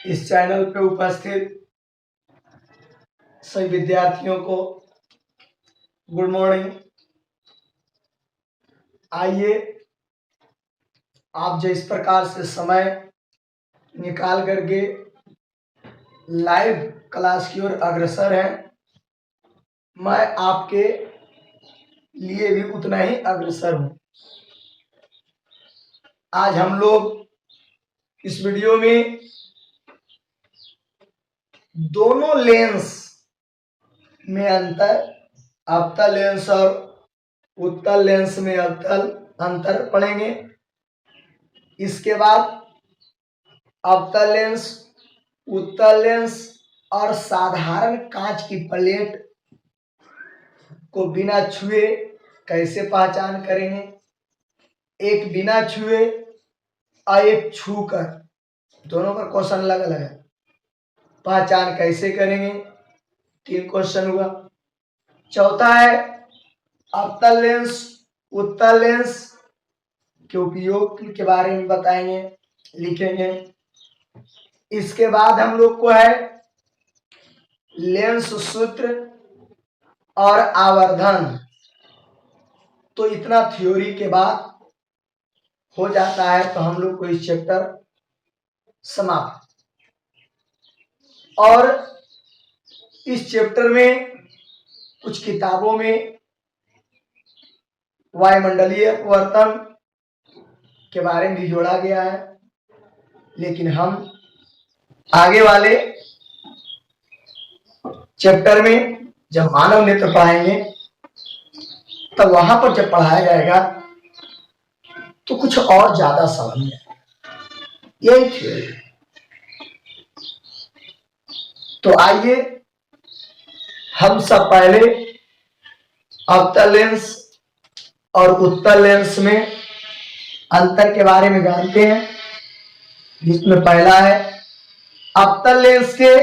इस चैनल पे उपस्थित सभी विद्यार्थियों को गुड मॉर्निंग। आइए, आप जो इस प्रकार से समय निकाल करके लाइव क्लास की ओर अग्रसर हैं, मैं आपके लिए भी उतना ही अग्रसर हूं। आज हम लोग इस वीडियो में दोनों लेंस में अंतर, अवतल लेंस और उत्तल लेंस में अंतर पढ़ेंगे। इसके बाद अवतल लेंस, उत्तल लेंस और साधारण कांच की प्लेट को बिना छुए कैसे पहचान करेंगे, एक बिना छुए और एक छूकर, दोनों का क्वेश्चन अलग अलग है। पहचान कैसे करेंगे, 3 क्वेश्चन हुआ। चौथा है अवतल लेंस, उत्तल लेंस के उपयोग के बारे में बताएंगे, लिखेंगे। इसके बाद हम लोग को है लेंस सूत्र और आवर्धन। तो इतना थ्योरी के बाद हो जाता है, तो हम लोग को इस चैप्टर समाप्त। और इस चैप्टर में कुछ किताबों में वायुमंडलीय अपवर्तन के बारे में भी जोड़ा गया है, लेकिन हम आगे वाले चैप्टर में जब मानव नेत्र पढ़ाएंगे तब वहां पर जब पढ़ाया जाएगा तो कुछ और ज्यादा समझ में आएगा। यही थ्योरी है। तो आइए हम सब पहले अवतल लेंस और उत्तल लेंस में अंतर के बारे में जानते हैं। जिसमें पहला है अवतल लेंस के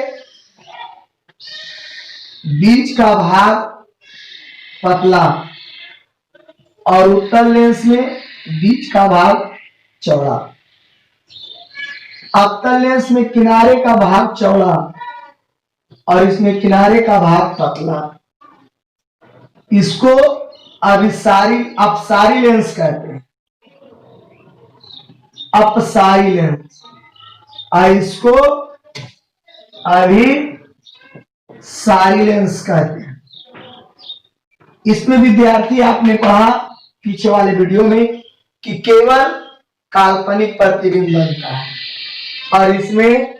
बीच का भाग पतला और उत्तल लेंस में बीच का भाग चौड़ा। अवतल लेंस में किनारे का भाग चौड़ा और इसमें किनारे का भाग पतला। इसको अपसारी लेंस कहते हैं, अपसारी लेंस। और इसको अभिसारी लेंस कहते हैं। इसमें विद्यार्थी आपने कहा पीछे वाले वीडियो में कि केवल काल्पनिक प्रतिबिंब बनता है और इसमें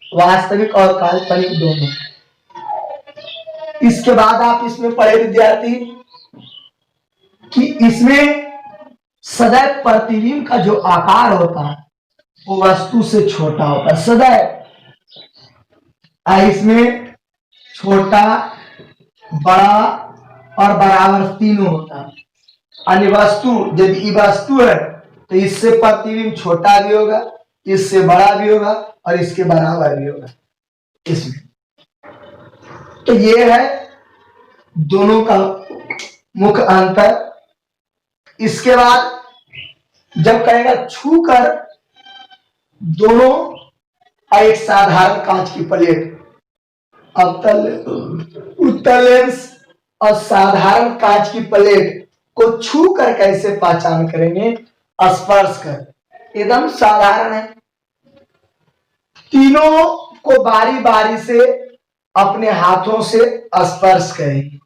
वास्तविक और काल्पनिक दोनों। इसके बाद आप इसमें पढ़े विद्यार्थी कि इसमें सदैव प्रतिबिंब का जो आकार होता है वो वस्तु से छोटा होता है सदैव। इसमें छोटा, बड़ा और बराबर तीनों होता है। अन्य वस्तु, यदि वस्तु है तो इससे प्रतिबिंब छोटा भी होगा, इससे बड़ा भी होगा और इसके बराबर भी होगा इसमें। तो ये है दोनों का मुख्य अंतर। इसके बाद जब कहेगा छू कर दोनों एक साधारण कांच की प्लेट, उत्तल लेंस और साधारण कांच की प्लेट को छू कर कैसे पहचान करेंगे, स्पर्श कर। एकदम साधारण है। तीनों को बारी बारी से अपने हाथों से स्पर्श करेंगे।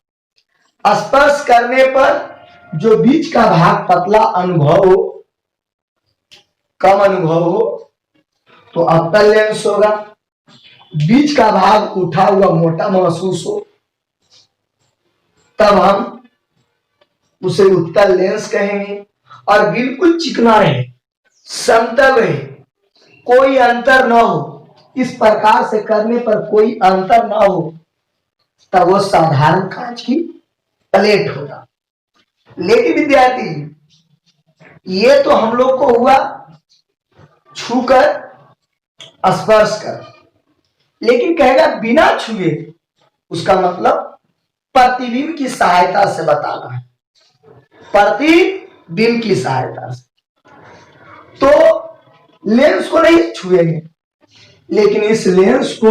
स्पर्श करने पर जो बीच का भाग पतला अनुभव हो, कम अनुभव हो तो अवतल लेंस होगा। बीच का भाग उठा हुआ मोटा महसूस हो तब हम उसे उत्तल लेंस कहेंगे। और बिल्कुल चिकना रहे, समतल रहे, कोई अंतर ना हो, इस प्रकार से करने पर कोई अंतर ना हो तब वो साधारण कांच की प्लेट होगा। लेकिन विद्यार्थी ये तो हम लोग को हुआ छूकर, स्पर्श कर। लेकिन कहेगा बिना छुए, उसका मतलब प्रतिबिंब की सहायता से बताना है, प्रतिबिंब की सहायता से। तो लेंस को नहीं छुएंगे, लेकिन इस लेंस को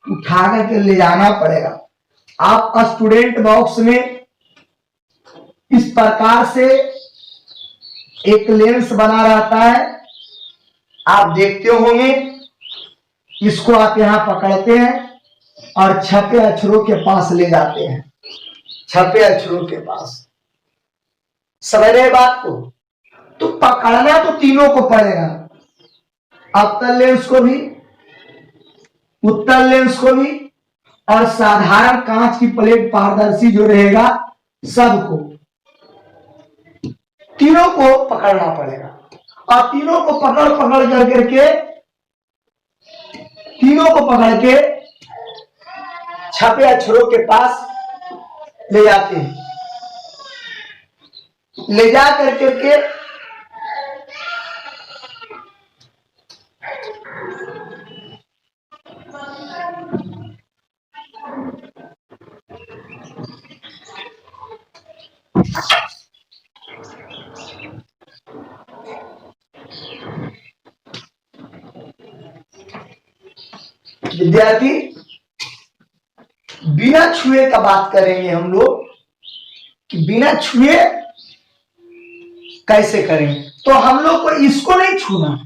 उठा करके ले जाना पड़ेगा। आप स्टूडेंट बॉक्स में इस प्रकार से एक लेंस बना रहता है, आप देखते होंगे। इसको आप यहां पकड़ते हैं और छपे अक्षरों के पास ले जाते हैं, छपे अक्षरों के पास। समझ रहे बात को? तो पकड़ना तो तीनों को पड़ेगा, अवतल लेंस को भी, उत्तल लेंस को भी, और साधारण कांच की प्लेट पारदर्शी जो रहेगा सबको, तीनों को पकड़ना पड़ेगा। और तीनों को पकड़ पकड़ कर करके, तीनों को पकड़ के छपे अक्षरों के पास ले जाते हैं। ले जा कर करके विद्यार्थी बिना छुए का बात करेंगे हम लोग कि बिना छुए कैसे करेंगे। तो हम लोग को इसको नहीं छूना,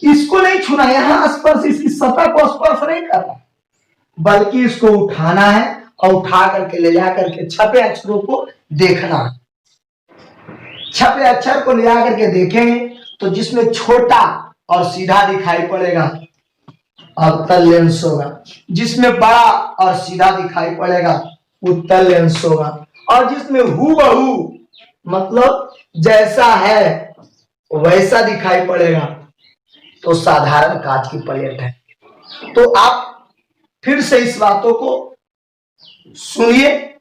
इसको नहीं छूना, यहां स्पर्श, इसकी सतह को स्पर्श नहीं करना, बल्कि इसको उठाना है और उठा करके ले जा करके छपे अक्षरों को देखना। छपे अक्षर को ले जा करके देखेंगे तो जिसमें छोटा और सीधा दिखाई पड़ेगा अवतल लेंस होगा, जिसमें बड़ा और सीधा दिखाई पड़ेगा उत्तल लेंस होगा, और जिसमें हूबहू मतलब जैसा है वैसा दिखाई पड़ेगा तो साधारण कांच की प्लेट है। तो आप फिर से इस बातों को सुनिए,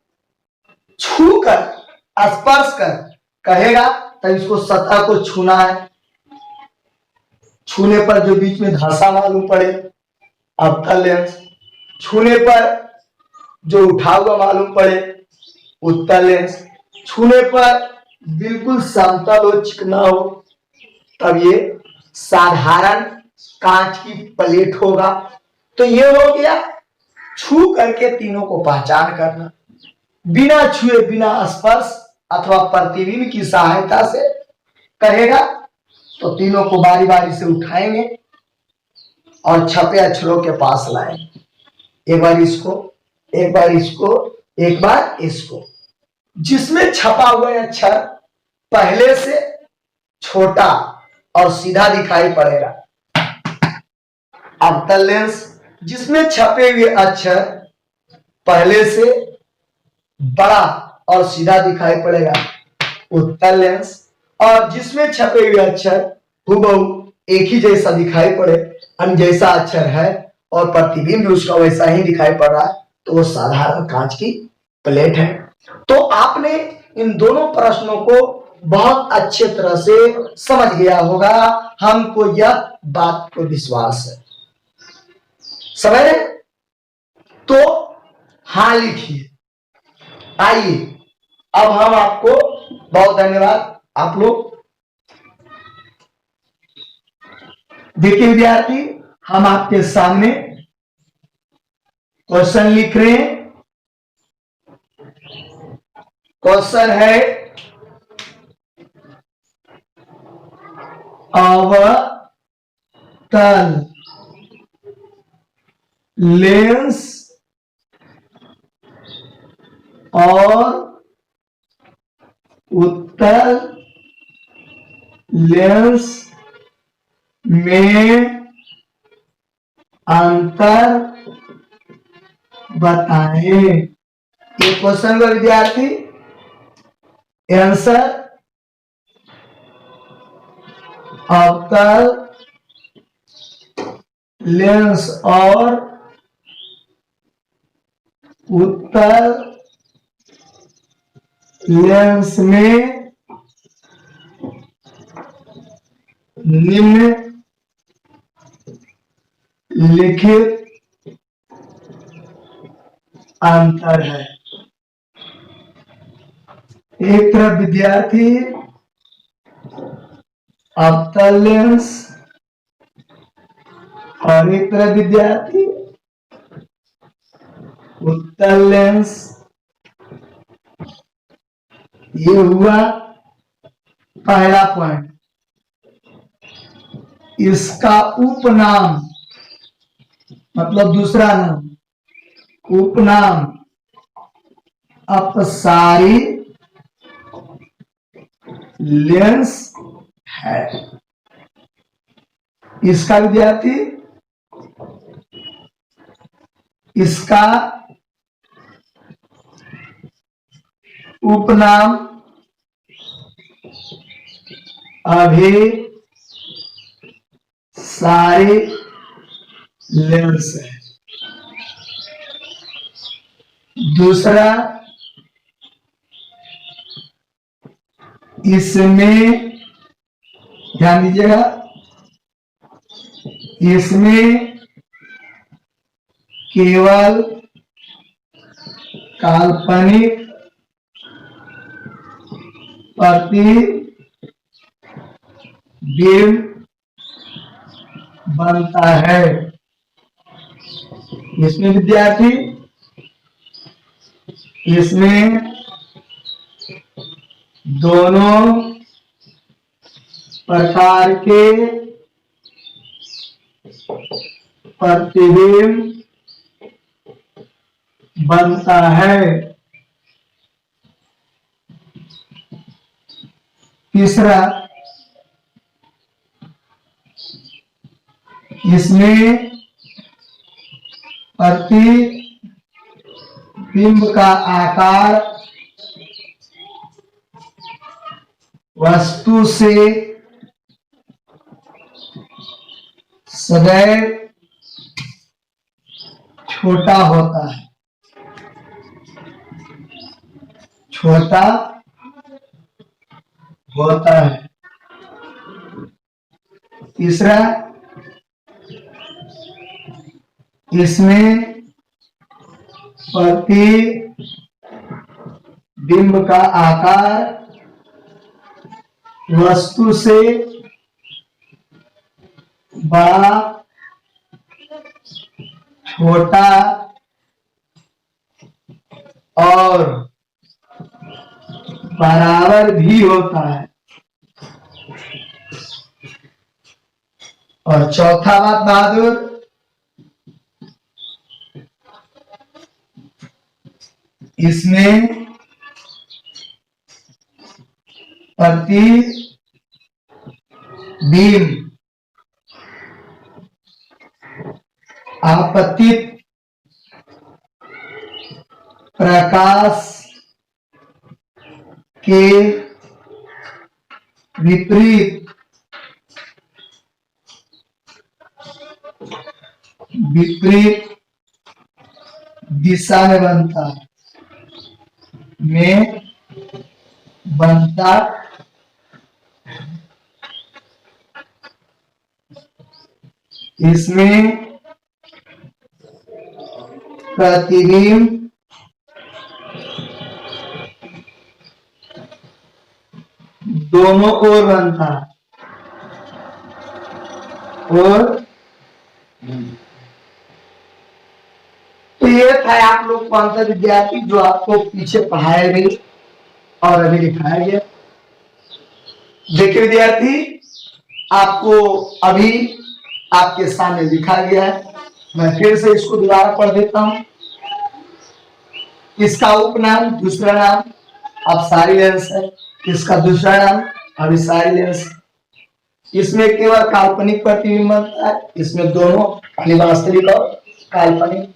छू कर, स्पर्श कर कहेगा तो इसको सतह को छूना है, छूने पर जो बीच में धंसा मालूम पड़े अवतल लेंस, छूने पर जो उठा हुआ मालूम पड़े उत्तल लेंस, छूने पर बिल्कुल समतल हो, चिकना हो, तब ये साधारण कांच की प्लेट होगा। तो ये हो गया छू करके तीनों को पहचान करना, बिना छुए, बिना स्पर्श अथवा प्रतिबिंब की सहायता से करेगा तो तीनों को बारी बारी से उठाएंगे और छपे अक्षरों के पास लाएंगे। एक बार इसको, एक बार इसको, एक बार इसको। जिसमें छपा हुआ अक्षर पहले से छोटा और सीधा दिखाई पड़ेगा अवतल लेंस, जिसमें छपे हुए अक्षर पहले से बड़ा और सीधा दिखाई पड़ेगा उत्तल लेंस, और जिसमें छपे हुए अक्षर हूबहू एक ही जैसा दिखाई पड़े, अन्य जैसा अक्षर है और प्रतिबिंब उसका वैसा ही दिखाई पड़ रहा है तो वो साधारण कांच की प्लेट है। तो आपने इन दोनों प्रश्नों को बहुत अच्छे तरह से समझ गया होगा, हमको यह बात को विश्वास है। समझ रहे? तो हाँ लिखिए। आइए अब हम आपको, बहुत धन्यवाद आप लोग। देखिए विद्यार्थी, हम आपके सामने क्वेश्चन लिख रहे हैं। क्वेश्चन है अवतल लेंस और उत्तल लेंस में अंतर बताएं। ये क्वेश्चन का विद्यार्थी आंसर अवतल लेंस और उत्तल लेंस में निम्नलिखित अंतर है। एक तरफ विद्यार्थी अवतल लेंस और एक तरफ विद्यार्थी उत्तल लेंस। ये हुआ पहला पॉइंट। इसका उपनाम मतलब दूसरा नाम, उपनाम अपसारी लेंस है। इसका विद्यार्थी, इसका उपनाम अभिसारी लेंस है। दूसरा, इसमें ध्यान दीजिएगा, इसमें केवल काल्पनिक प्रतिबिंब बनता है। इसमें विद्यार्थी, इसमें दोनों प्रकार के प्रतिबिंब बनता है। तीसरा, इसमें प्रतिबिंब का आकार वस्तु से सदैव छोटा होता है, छोटा होता है। तीसरा, इसमें प्रतिबिंब का आकार वस्तु से बड़ा, छोटा और बराबर भी होता है। और चौथा बात बहादुर, इसमें प्रतिबिंब आपतित प्रकाश के विपरीत दिशा में बनता इसमें प्रतिबिंब दोनों ओर बनता है। और तो ये था आप लोग को अंतर विद्यार्थी, जो आपको पीछे पढ़ाया गई और अभी दिखाया गया। देखिए विद्यार्थी, आपको अभी आपके सामने लिखा गया है। मैं फिर से इसको दोबारा पढ़ देता हूं। इसका उपनाम, दूसरा नाम अपसारी लेंस है। इसका दूसरा नाम अभिसारी लेंस है। इसमें केवल काल्पनिक प्रतिबिंब बनता है। इसमें दोनों वास्तविक और काल्पनिक।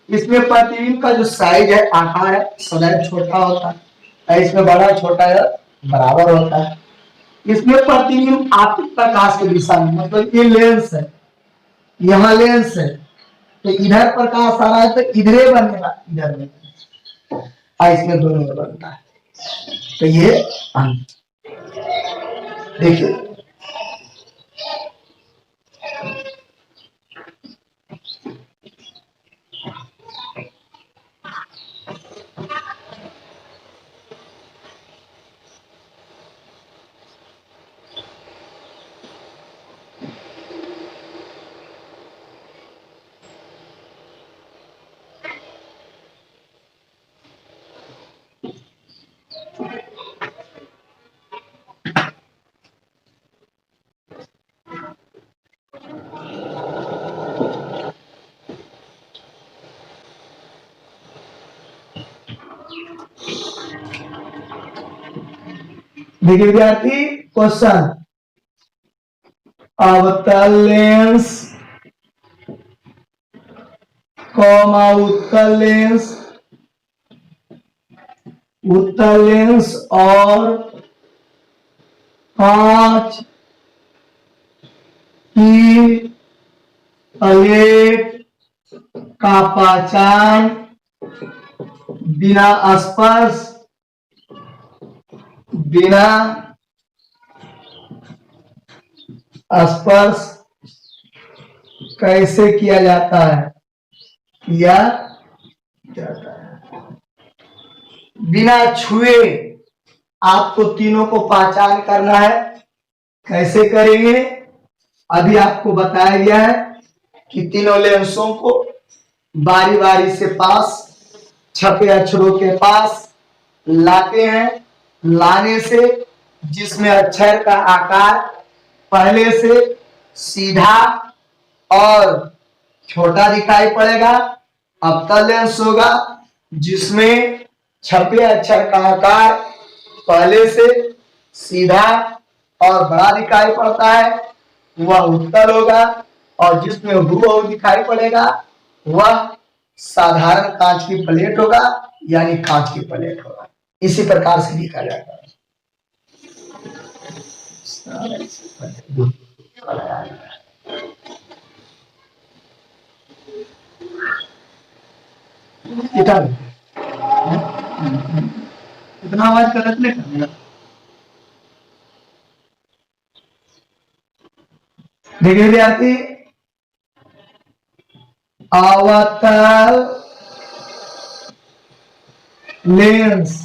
इसमें प्रतिबिंब का जो साइज है, आकार है, सदैव छोटा होता है। इसमें बड़ा, छोटा है, बराबर होता है। इसमें प्रतिबिंब आपतित प्रकाश की दिशा में, मतलब ये लेंस है, यहाँ लेंस है, तो इधर प्रकाश आ रहा है तो इधरे बनेगा, इधर में। इसमें दोनों में बनता है। तो ये देखिए, देखिए विद्यार्थी, क्वेश्चन अवतल लेंस कॉमा उत्तल लेंस और कांच की प्लेट का पहचान बिना स्पर्श कैसे किया जाता है? किया जाता है बिना छुए। आपको तीनों को पहचान करना है। कैसे करेंगे? अभी आपको बताया गया है कि तीनों लेंसों को बारी बारी से पास, छपे अक्षरों के पास लाते हैं। लाने से जिसमें अक्षर का आकार पहले से सीधा और छोटा दिखाई पड़ेगा, अवतल लेंस होगा। जिसमें छपे अक्षर का आकार पहले से सीधा और बड़ा दिखाई पड़ता है, वह उत्तल होगा। और जिसमें हुबहू दिखाई पड़ेगा, वह साधारण कांच की प्लेट होगा, यानी कांच की प्लेट होगा। इसी प्रकार से लिखा जाता है। इतना आवाज गलत नहीं करना। देखिए विद्यार्थी, अवतल लेंस,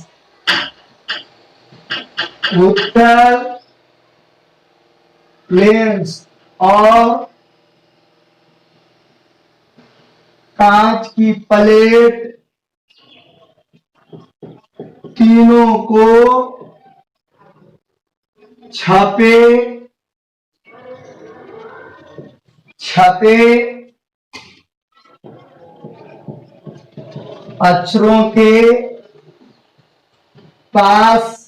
उत्तल लेंस और कांच की प्लेट तीनों को छपे अक्षरों के पास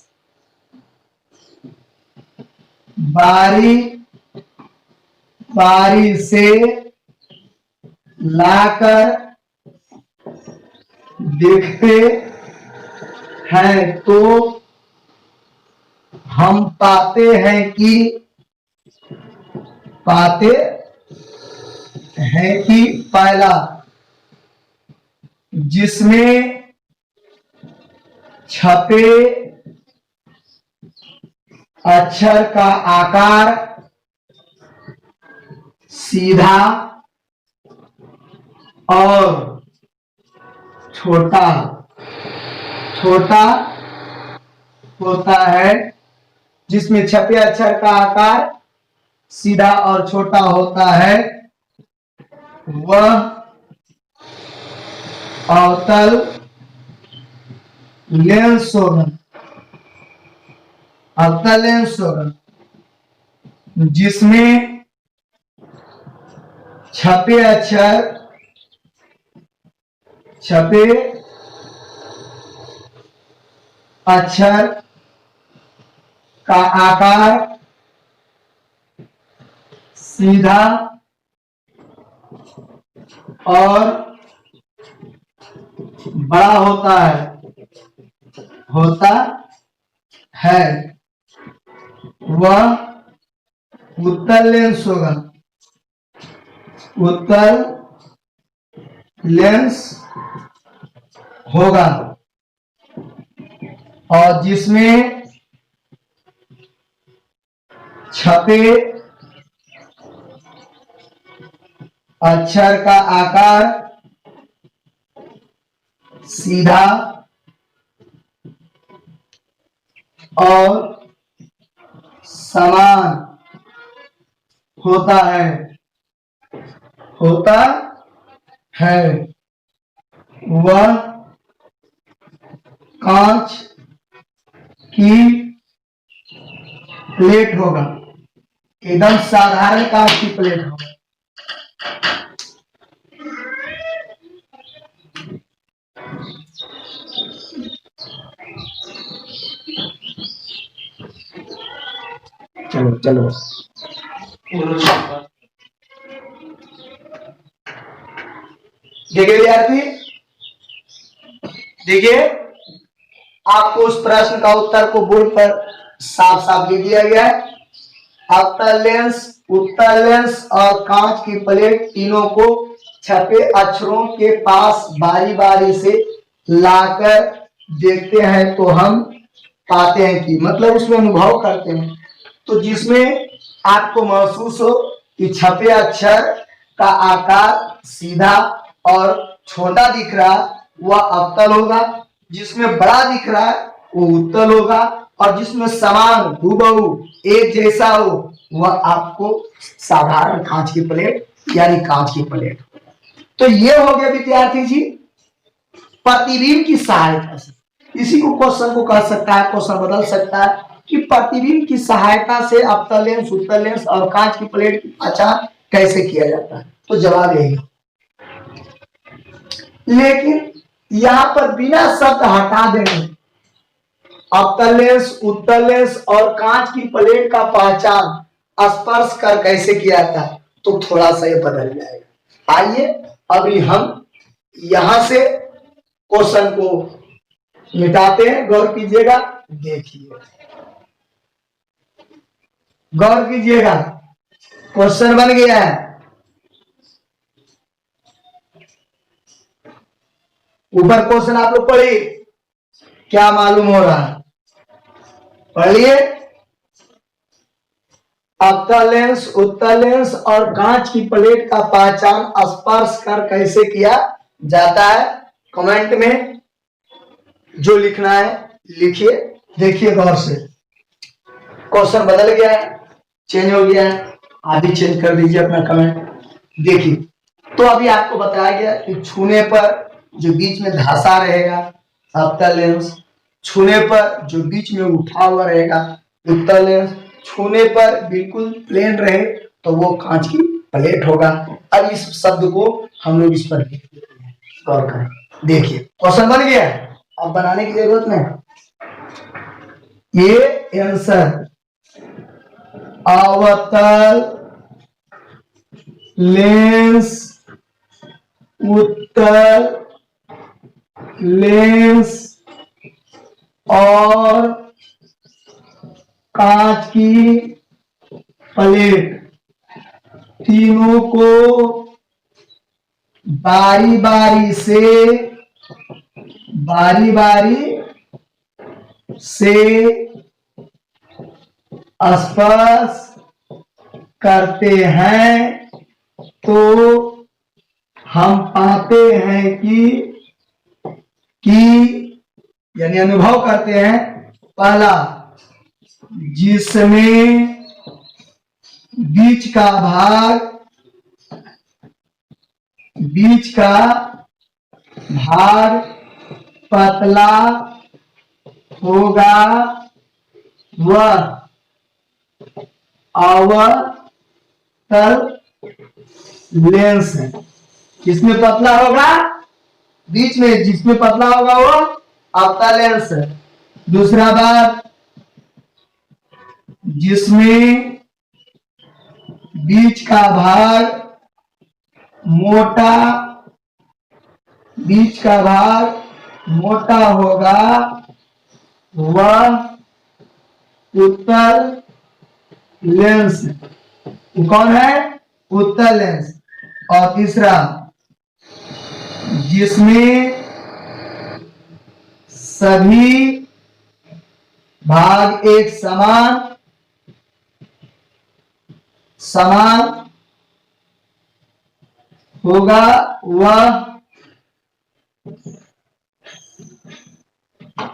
बारी बारी से लाकर देखते हैं तो हम पाते हैं कि पहला, जिसमें छपे अक्षर का आकार सीधा और छोटा होता है। जिसमें छपे अक्षर का आकार सीधा और छोटा होता है, वह अवतल लेंस होगा। अवतल लेंस होगा जिसमें छपे अक्षर का आकार सीधा और बड़ा होता है, वह उत्तल लेंस होगा। उत्तल लेंस होगा। और जिसमें छपे अक्षर का आकार सीधा और समान होता है, वह कांच की प्लेट होगा। एकदम साधारण कांच की प्लेट होगा। चलो चलो देखिए विद्यार्थी, देखिए आपको उस प्रश्न का उत्तर को बोर्ड पर साफ साफ दे दिया गया है। अवतल लेंस, उत्तल लेंस और कांच की प्लेट तीनों को छपे अक्षरों के पास बारी बारी से लाकर देखते हैं तो हम पाते हैं कि, मतलब उसमें अनुभव करते हैं तो जिसमें आपको महसूस हो कि छपे अक्षर का आकार सीधा और छोटा दिख रहा वह अवतल होगा, जिसमें बड़ा दिख रहा है वो उत्तल होगा, और जिसमें समान हूबहू एक जैसा हो वह आपको साधारण कांच की प्लेट यानी कांच की प्लेट। तो ये हो गया विद्यार्थी जी प्रतिबिंब की सहायता से। इसी को क्वेश्चन को कह सकता है, क्वेश्चन बदल सकता है कि प्रतिबिंब की सहायता से अवतल लेंस, उत्तल लेंस और कांच की प्लेट की पहचान कैसे किया जाता है। तो जवाब यही है। लेकिन यहां पर बिना शब्द हटा देंगे अवतल लेंस, उत्तल लेंस और कांच की प्लेट का पहचान स्पर्श कर कैसे किया जाता है, तो थोड़ा सा ये बदल जाएगा। आइए अभी हम यहां से क्वेश्चन को मिटाते हैं, गौर कीजिएगा, देखिए गौर कीजिएगा, क्वेश्चन बन गया है। ऊपर क्वेश्चन आप लोग पढ़िए, क्या मालूम हो रहा है, पढ़िए। अवतल लेंस, उत्तल लेंस और कांच की प्लेट का पहचान स्पर्श कर कैसे किया जाता है। कमेंट में जो लिखना है लिखिए। देखिए गौर से, क्वेश्चन बदल गया है, चेंज हो गया है, आप भी चेंज कर दीजिए अपना कमेंट। देखिए तो अभी आपको बताया गया कि छूने पर जो बीच में धंसा रहेगा अवतल लेंस, छूने पर जो बीच में उठा हुआ रहेगा उत्तल लेंस, छूने पर बिल्कुल प्लेन रहे तो वो कांच की प्लेट होगा। अब इस शब्द को हम लोग इस पर गौर करें। देखिए क्वेश्चन बन गया, अब बनाने की जरूरत नहीं। ये आंसर अवतल लेंस, उत्तल लेंस और कांच की प्लेट तीनों को बारी बारी से स्पर्श करते हैं तो हम पाते हैं कि यानी अनुभव करते हैं। पहला, जिसमें बीच का भाग पतला होगा वह अवतल लेंस है। किसमें पतला होगा, बीच में जिसमें पतला होगा वो अवतल लेंस है। दूसरा बात, जिसमें बीच का भाग मोटा होगा वह उत्तल लेंस है। कौन है, उत्तल लेंस। और तीसरा, जिसमें सभी भाग एक समान होगा वह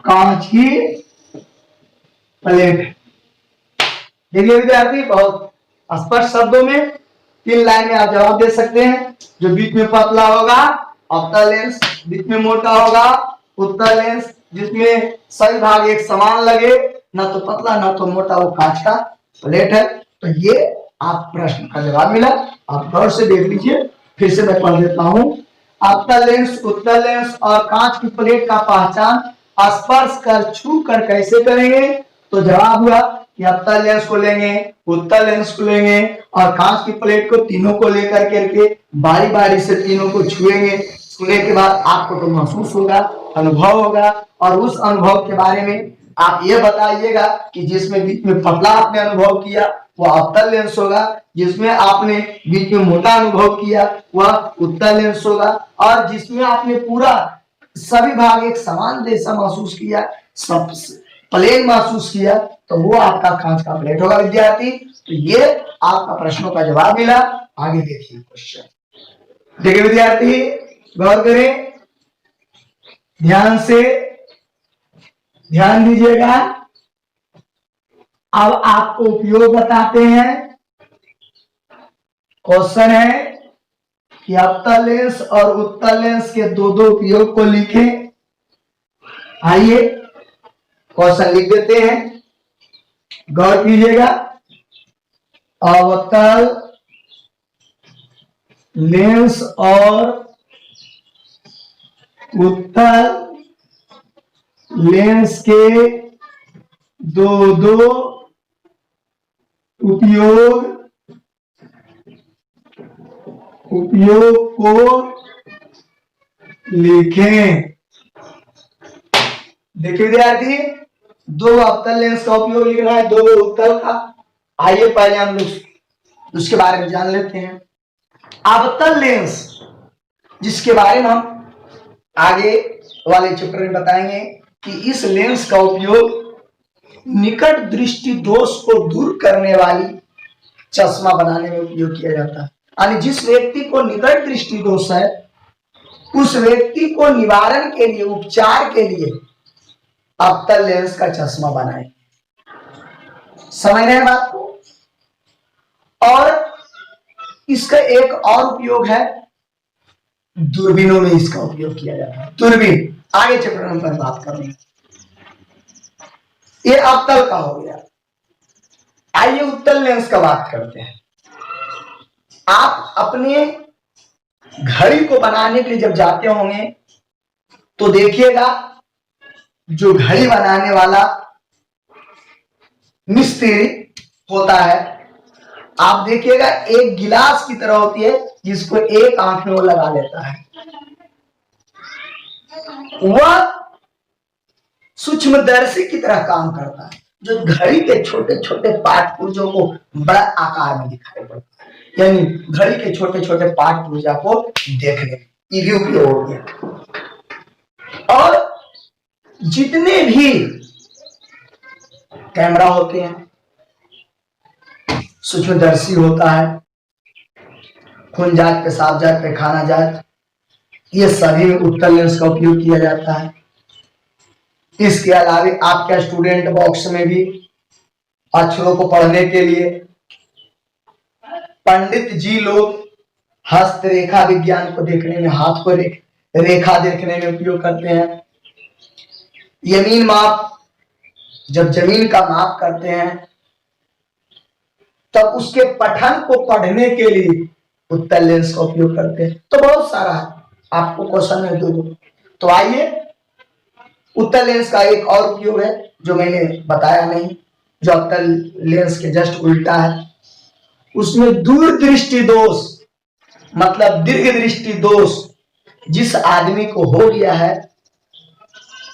कांच की प्लेट। देखिए विद्यार्थी, बहुत स्पष्ट शब्दों में 3 लाइन में आप जवाब दे सकते हैं। जो बीच में पतला होगा अवतल लेंस, बीच में मोटा होगा उत्तल लेंस, जिसमें सभी भाग एक समान लगे, ना तो पतला ना तो मोटा, वो कांच का प्लेट है। तो ये आप प्रश्न का जवाब मिला। आप गौर से देख लीजिए, फिर से मैं पढ़ देता हूं। अवतल लेंस, उत्तल लेंस और कांच की प्लेट का पहचान स्पर्श कर, छू कर कैसे करेंगे, तो जवाब हुआ कि अवतल लेंस को लेंगे, उत्तल लेंस को लेंगे और कांच की प्लेट को तीनों को लेकर करके बारी बारी से तीनों को छुएंगे। छूने के बाद आपको तो महसूस होगा, अनुभव होगा, और उस अनुभव के बारे में आप ये बताइएगा कि जिसमें बीच में पतला आपने अनुभव किया वह अवतल लेंस होगा, जिसमें आपने बीच में मोटा अनुभव किया वह उत्तल लेंस होगा, और जिसमें आपने पूरा सभी भाग एक समान जैसा महसूस किया, सब प्लेन महसूस किया, तो वो आपका कांच का प्लेट होगा विद्यार्थी। तो ये आपका प्रश्नों का जवाब मिला। आगे देखिए क्वेश्चन। देखिए विद्यार्थी गौर करें, ध्यान से ध्यान दीजिएगा। अब आपको उपयोग बताते हैं। क्वेश्चन है कि अवतल लेंस और उत्तल लेंस के दो दो उपयोग को लिखें। आइए क्वेश्चन लिख देते हैं, गौर कीजिएगा। अवतल लेंस और उत्तल लेंस के दो दो उपयोग को लिखें। देखिए विद्यार्थी, दो अवतल लेंस का उपयोग लिखना है, दो उत्तल का। आइए पहले हम लोग उसके बारे में जान लेते हैं। अवतल लेंस, जिसके बारे में हम आगे वाले चैप्टर में बताएंगे कि इस लेंस का उपयोग निकट दृष्टि दोष को दूर करने वाली चश्मा बनाने में उपयोग किया जाता है। यानी जिस व्यक्ति को निकट दृष्टि दोष है उस व्यक्ति को निवारण के लिए, उपचार के लिए अवतल लेंस का चश्मा बनाए। समझ रहे हैं बात को? और इसका एक और उपयोग है, दूरबीनों में इसका उपयोग किया जाता है। दूरबीन आगे चैप्टर में पर बात करेंगे। ये अवतल का हो गया। आइए उत्तल लेंस का बात करते हैं। आप अपने घड़ी को बनाने के लिए जब जाते होंगे तो देखिएगा, जो घड़ी बनाने वाला मिस्त्री होता है, आप देखिएगा एक गिलास की तरह होती है जिसको एक आंख में वो लगा लेता है। वह सूक्ष्मदर्शी की तरह काम करता है, जो घड़ी के छोटे छोटे पार्ट पुर्जों को बड़ा आकार में दिखाई पड़ता है, यानी घड़ी के छोटे छोटे पार्ट पुर्जा को देखने ये भी उपयोग हो गया। और जितने भी कैमरा होते हैं, सूक्ष्मदर्शी होता है, खून जांच, पेशाब जांच, पैखाना जांच, ये सभी में उत्तल लेंस का उपयोग किया जाता है। इसके अलावा आपके स्टूडेंट बॉक्स में भी अक्षरों को पढ़ने के लिए पंडित जी लोग हस्तरेखा विज्ञान को देखने में, हाथ को रेखा देखने में उपयोग करते हैं। जमीन माप, जब जमीन का माप करते हैं तब उसके पठन को पढ़ने के लिए उत्तल लेंस का उपयोग करते हैं। तो बहुत सारा है, आपको क्वेश्चन में दो। तो आइए, उत्तल लेंस का एक और उपयोग है जो मैंने बताया नहीं, जो अवतल लेंस के जस्ट उल्टा है। उसमें दूर दृष्टि दोष, मतलब दीर्घ दृष्टि दोष जिस आदमी को हो गया है,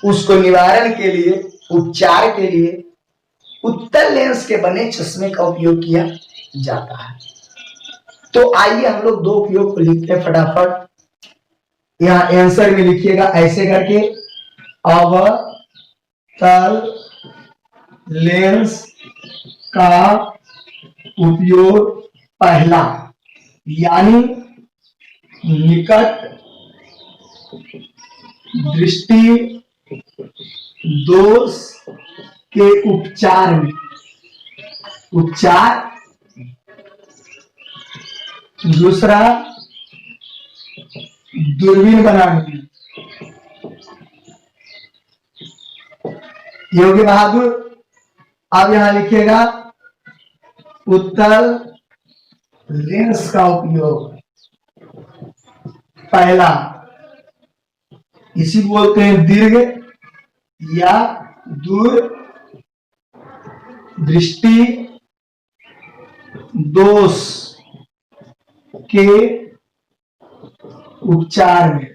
उसको निवारण के लिए, उपचार के लिए उत्तल लेंस के बने चश्मे का उपयोग किया जाता है। तो आइए हम लोग दो उपयोग को लिखते हैं फटाफट। यहां आंसर में लिखिएगा ऐसे करके, अवतल लेंस का उपयोग पहला, यानी निकट दृष्टि दोष के उपचार में, उपचार। दूसरा, दूरबीन बनाने में। योगी बहादुर, अब यहां लिखिएगा उत्तल लेंस का उपयोग पहला, इसी बोलते हैं दीर्घ या दूर दृष्टि दोष के उपचार में।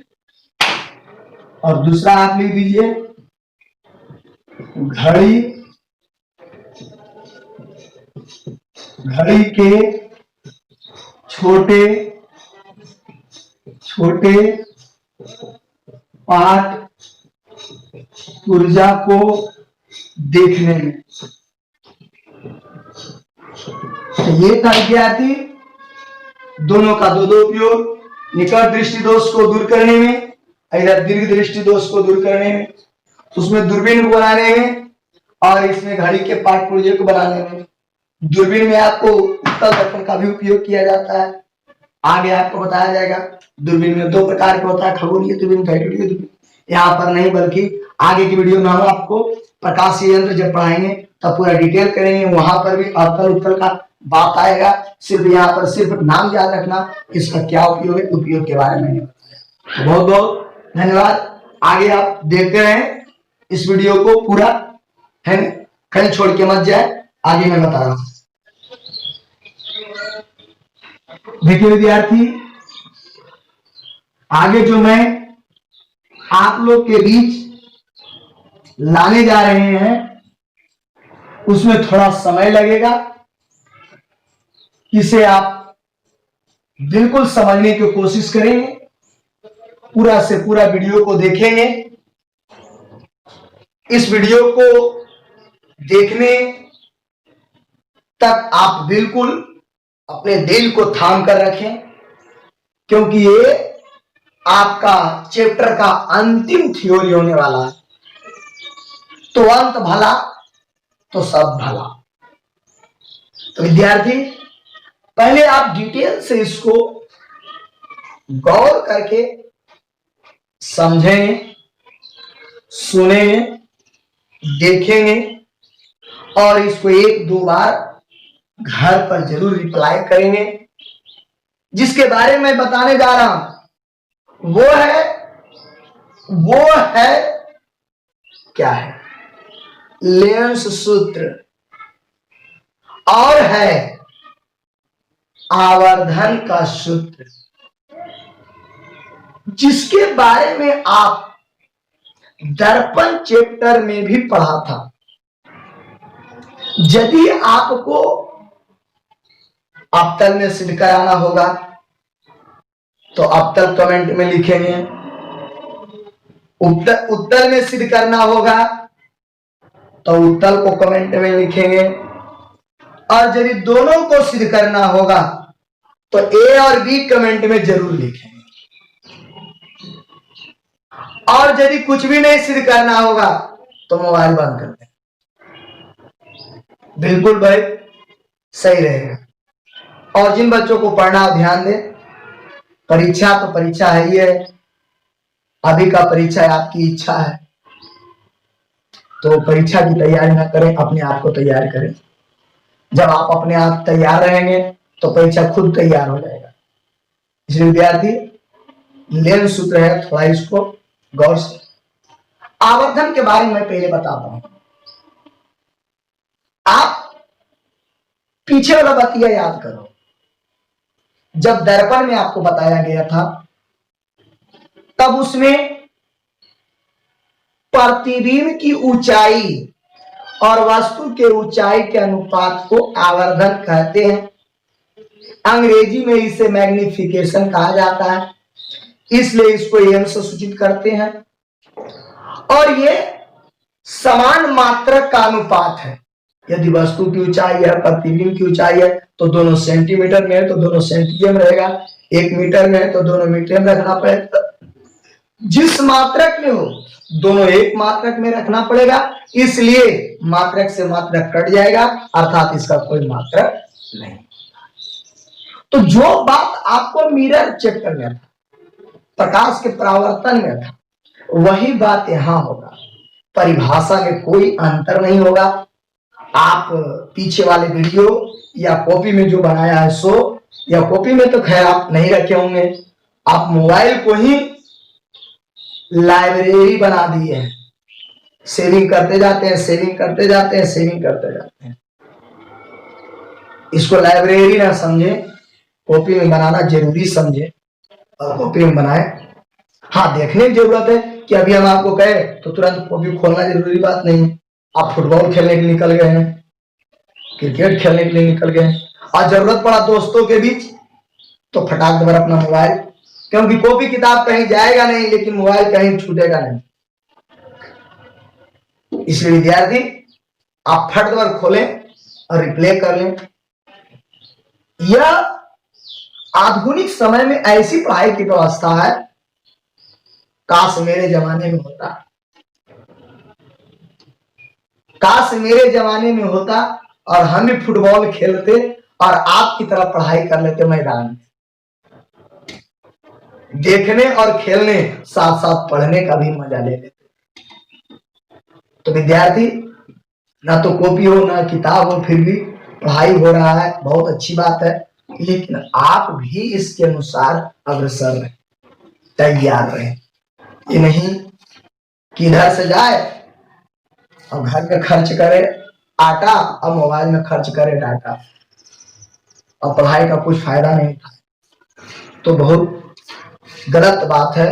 और दूसरा आप लिख दीजिए घड़ी के छोटे छोटे पार्ट ऊर्जा को देखने में। ये था विद्यार्थी दोनों का दो उपयोग, निकट दृष्टि दोष को दूर करने में, इधर दीर्घ दृष्टि दोष को दूर करने में, उसमें दूरबीन को बनाने में, और इसमें घड़ी के पार्ट पुर्जे को बनाने में। दूरबीन में आपको उत्तल दर्पण का भी उपयोग किया जाता है, आगे आपको बताया जाएगा। दूरबीन में दो प्रकार के होता है, खगोलीय दूरबीन, वैद्युतीय दूरबीन। यहाँ पर नहीं, बल्कि आगे की वीडियो में हम आपको प्रकाशीय यंत्र जब पढ़ाएंगे तब पूरा डिटेल करेंगे, वहां पर भी अवतल उत्तल का बात आएगा। सिर्फ यहाँ पर सिर्फ नाम याद रखना, इसका क्या उपयोग है, उपयोग के बारे में बताया। बहुत बहुत धन्यवाद। आगे आप देखते रहें इस वीडियो को पूरा, है कहीं छोड़ के मत जाए, आगे मैं बता रहा हूं। देखिए विद्यार्थी, आगे जो मैं आप लोग के बीच लाने जा रहे हैं उसमें थोड़ा समय लगेगा। इसे आप बिल्कुल समझने की कोशिश करेंगे, पूरा से पूरा वीडियो को देखेंगे। इस वीडियो को देखने तक आप बिल्कुल अपने दिल को थाम कर रखें, क्योंकि ये आपका चैप्टर का अंतिम थ्योरी होने वाला है। तो अंत भला तो सब भला। तो विद्यार्थी, पहले आप डिटेल से इसको गौर करके समझेंगे, सुनेंगे, देखेंगे, और इसको एक दो बार घर पर जरूर रिप्लाई करेंगे। जिसके बारे में बताने जा रहा हूं वो है क्या है, लेंस सूत्र, और है आवर्धन का सूत्र, जिसके बारे में आप दर्पण चैप्टर में भी पढ़ा था। यदि आपको अवतल में सिद्ध कराना होगा तो अवतल कमेंट में लिखेंगे, उत्तल में सिद्ध करना होगा तो उत्तल को कमेंट में लिखेंगे, और यदि दोनों को सिद्ध करना होगा तो ए और बी कमेंट में जरूर लिखेंगे। और यदि कुछ भी नहीं सिद्ध करना होगा तो मोबाइल बंद कर दें। बिल्कुल भाई सही रहेगा। और जिन बच्चों को पढ़ना ध्यान दें, परीक्षा तो परीक्षा है ही है, अभी का परीक्षा आपकी इच्छा है, तो परीक्षा की तैयारी ना करें, अपने आप को तैयार करें। जब आप अपने आप तैयार रहेंगे तो परीक्षा खुद तैयार हो जाएगा। इसलिए विद्यार्थी, लेंस सूत्र है, थोड़ा इसको गौर से। आवर्धन के बारे में पहले बताता हूं, आप पीछे वाला बतिया याद करो। जब दर्पण में आपको बताया गया था तब उसमें प्रतिबिंब की ऊंचाई और वस्तु के ऊंचाई के अनुपात को आवर्धन कहते हैं। अंग्रेजी में इसे मैग्निफिकेशन कहा जाता है, इसलिए इसको एम से सूचित करते हैं। और ये समान मात्रक का अनुपात है। यदि वस्तु की ऊंचाई है, प्रतिबिंब की ऊंचाई है, तो दोनों सेंटीमीटर में है तो दोनों सेंटीमीटर में रहेगा, 1 मीटर में है तो दोनों मीटर में रखना पड़ेगा। जिस मात्रक में हो दोनों एक मात्रक में रखना पड़ेगा, इसलिए मात्रक से मात्रक कट जाएगा, अर्थात इसका कोई मात्रक नहीं। तो जो बात आपको मिरर चैप्टर में था, प्रकाश के परावर्तन में था, वही बात यहां होगा। परिभाषा में कोई अंतर नहीं होगा। आप पीछे वाले वीडियो या कॉपी में जो बनाया है सो, या कॉपी में तो खैर आप नहीं रखे होंगे, आप मोबाइल को ही लाइब्रेरी बना दिए हैं। सेविंग करते जाते हैं, सेविंग करते जाते हैं, सेविंग करते जाते हैं। इसको लाइब्रेरी ना समझे, कॉपी में बनाना जरूरी समझे और कॉपी में बनाए। हाँ, देखने की जरूरत है कि अभी हम आपको कहे तो तुरंत कॉपी खोलना जरूरी बात नहीं है। आप फुटबॉल खेलने के लिए निकल गए हैं, क्रिकेट खेलने के लिए निकल गए हैं और जरूरत पड़ा दोस्तों के बीच तो फटाक दबर अपना मोबाइल, क्योंकि कॉपी किताब कहीं जाएगा नहीं लेकिन मोबाइल कहीं छूटेगा नहीं। इसलिए विद्यार्थी आप फट दबर खोलें और रिप्ले कर लें। यह आधुनिक समय में ऐसी पढ़ाई की व्यवस्था है, काश मेरे जमाने में होता, काश मेरे जमाने में होता और हम भी फुटबॉल खेलते और आपकी तरह पढ़ाई कर लेते मैदान में। देखने और खेलने साथ साथ पढ़ने का भी मजा ले लेते। तो विद्यार्थी, ना तो कॉपी हो ना किताब हो, फिर भी पढ़ाई हो रहा है, बहुत अच्छी बात है, लेकिन आप भी इसके अनुसार अग्रसर रहें, तैयार रहें। ये नहीं कि इधर से जाए और घर में खर्च करे आटा और मोबाइल में खर्च करे डाटा और पढ़ाई का कुछ फायदा नहीं था, तो बहुत गलत बात है।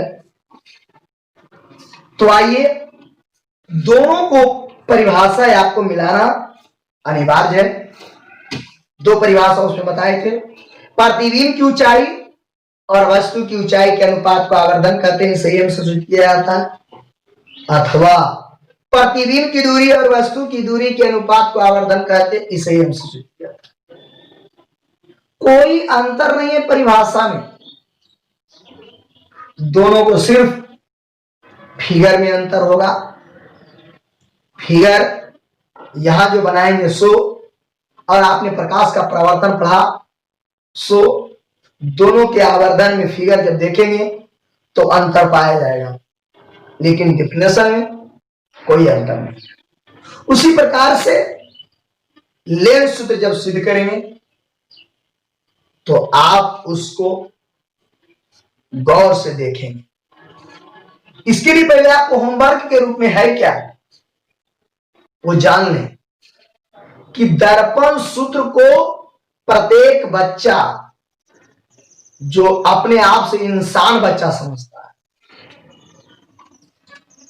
तो आइए, दोनों को परिभाषा आपको मिलाना अनिवार्य है। दो परिभाषा उसमें बताए थे, प्रतिबिंब की ऊंचाई और वस्तु की ऊंचाई के अनुपात को आवर्धन कहते हैं, सही से सूचित किया जाता है, अथवा प्रतिबिंब की दूरी और वस्तु की दूरी के अनुपात को आवर्धन कहते हैं, इसे हम सूचित किया जाता है। कोई अंतर नहीं है परिभाषा में, दोनों को सिर्फ फिगर में अंतर होगा। फिगर यहां जो बनाएंगे सो, और आपने प्रकाश का प्रवर्तन पढ़ा सो, दोनों के आवर्धन में फिगर जब देखेंगे तो अंतर पाया जाएगा, लेकिन डिफिनेशन में कोई अंतर नहीं। उसी प्रकार से लेंस सूत्र जब सिद्ध करेंगे तो आप उसको गौर से देखेंगे। इसके लिए पहले आपको होमवर्क के रूप में है क्या, वो जान लें कि दर्पण सूत्र को प्रत्येक बच्चा जो अपने आप से इंसान बच्चा समझता है,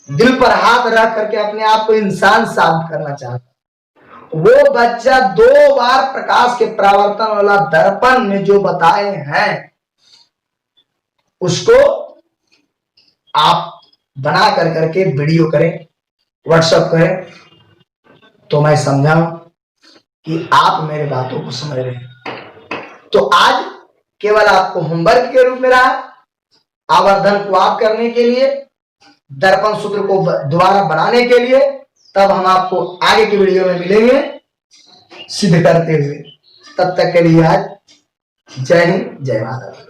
दिल पर हाथ रख करके अपने आप को इंसान साबित करना चाहता है, वो बच्चा 2 बार प्रकाश के परावर्तन वाला दर्पण में जो बताए हैं उसको आप बना कर करके वीडियो करें, व्हाट्सएप करें, तो मैं समझाऊं कि आप मेरे बातों को समझ रहे हैं। तो आज केवल आपको होमवर्क के रूप में रहा, आवर्धन को आप करने के लिए, दर्पण सूत्र को दोबारा बनाने के लिए, तब हम आपको आगे की वीडियो में मिलेंगे सिद्ध करते हुए। तब तक के लिए आज जय हिंद, जय भारत।